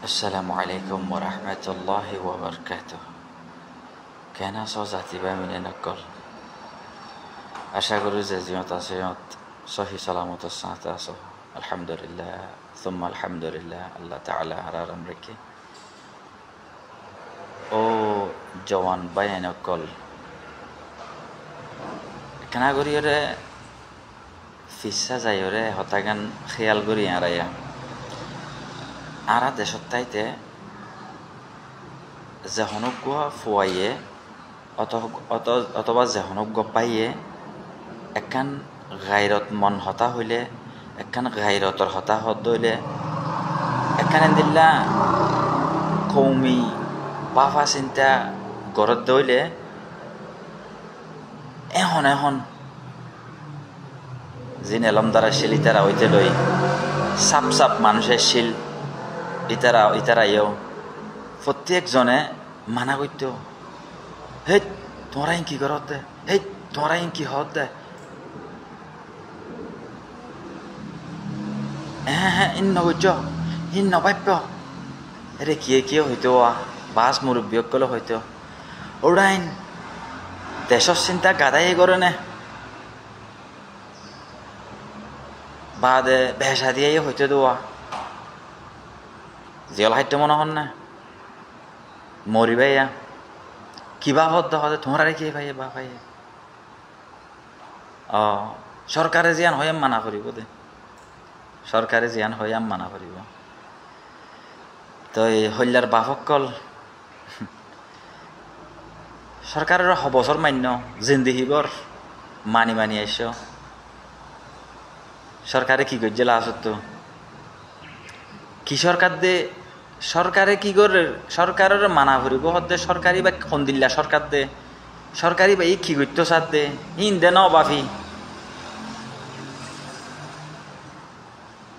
Assalamu alaikum warahmatullahi wabarakatuh. কেন আছো জাতিবা মিনে নকল আশা করি যে জিয়ত আছে সহি সালামতের সাথে আছো আলহামদুলিল্লাহ সুম্মা আলহামদুলিল্লাহ আল্লাহ তাআলা হারাম রেখে ও জওয়ান ভাই নকল কেনা করি রে ফিসা যাই রে হতাগান খেয়াল করি আরাইয়া আরা দেশত তাইতে যেহনক ফুয়াইয়ে অথবা যেহনক পাইয়ে একখান গাইরত মন হতা হইলে একখান গাইরতর হতা হত হইলে একখান দিল্লা কৌমি বাফা চিন্তা গরত দইলে এখন যিন এলমদারা শিল ইতারা হইতে লই সাপ সাপ মানুষের শিল ইতারাইও প্রত্যেকজনে মানা করত হে তোমরা কি করত দে হে তোমরা কি হত দে হ্যাঁ ইন্ন বুঝ ইন্ন ভাব্য এরে কিয়ে হইতো বাস মুরব্বী কলে হইতো ওরাইন দেশের চিন্তা গাদাই করে নে বাদে ভেসা দিয়ে হইতে দেওয়া জেল হাইতে মনে হন না মরি ভাইয়া কিবা হত হতে তোমরা কি ভাই বা ভাই সরকারে জিয়ান হয় মানা করিব দে সরকারে জিয়ান হয় মানা করিব তো এই হল্যার বাপকল সরকারের বছর মান্য জিন্দিগিবর মানি আইস সরকারে কি করছে লাস্ট কি সরকার দে সরকারে কি করে সরকারের মানা ভরিব হতে সরকারি বা খন্দিল্লা সরকার দে সরকারি বা এই কি করতো সার দে ইন দে ন বাফি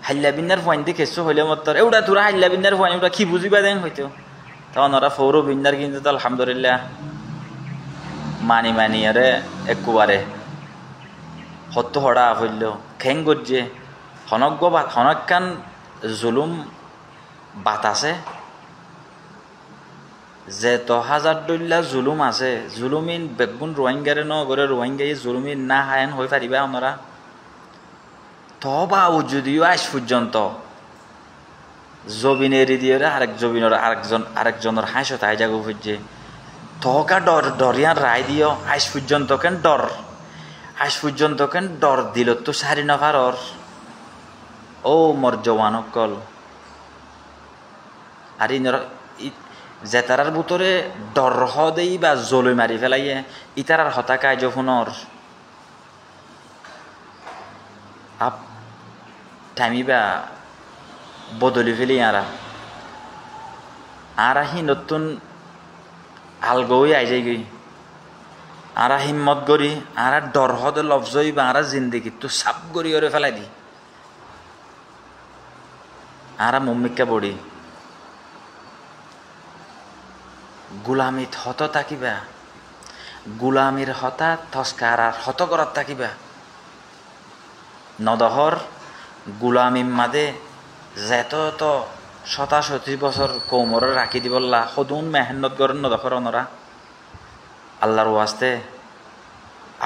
হাল্লা বিন্যার পয়েন্ট দিয়ে খেসছো হইলে মতর এওটা তোরা হাল্লা বিন্যার পয়েন্ট ওটা কি বুঝিবা দেন হইতো তখন ওরা ফৌর বিন্যার কিন্তু তো আলহামদুলিল্লাহ মানি আরে একবারে হত্য হড়া হইল খেং গজ্জে হনকান জুলুম বাতাসে যে 10,000 জুলুম আছে জুলুমিন বেগুন রোহিঙ্গারে নগরে রোহিঙ্গাই জুলুমিন না হায়ন হয়ে পারিবা আমরা তবা ও যদিও আজ পর্যন্ত জবিনের দিয়ে আরেকজনের হাসো তাই যাগো খুঁজছে তকা ডরিয়ান রায় দিও আজ পর্যন্ত কেন ডর দিল তো সারি নফারর ও মর জওয়ানকল আর জেতারার ভিতরে ডর দেই বা জলই মারি ফেলাইয়ে ইতারার হতাকায় যখনর আপ টাইমিবা বদলি ফেলি আরা হি নতুন আলগই আই যাই গই আরা হিম্মত করি আরা ডর হদে লফজই বা আরা জিন্দিগি তো সাপ করি ওরে ফেলাই দি আরা মম্মিকা বড়ি গুলামিত হত থাকিবা গুলামির হতা থসকার আর হত করার থাকিবা নদহর গুলামিম মাদে যেত তো 70 বছর কৌমরে রাখি দিবল্লা সদুন মেহনত করেন নদখর অনরা আল্লাহর ওয়াস্তে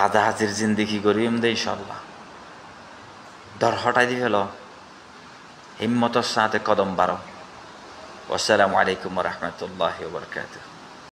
আধা হাজির জিন্দিগি করিম দে ইনশাল্লাহ দর হটাই দি ফেল হিম্মতর সাথে কদম বাড়ো। আসসালামু আলাইকুম ওয়া রাহমাতুল্লাহি ওয়া বারাকাতুহু।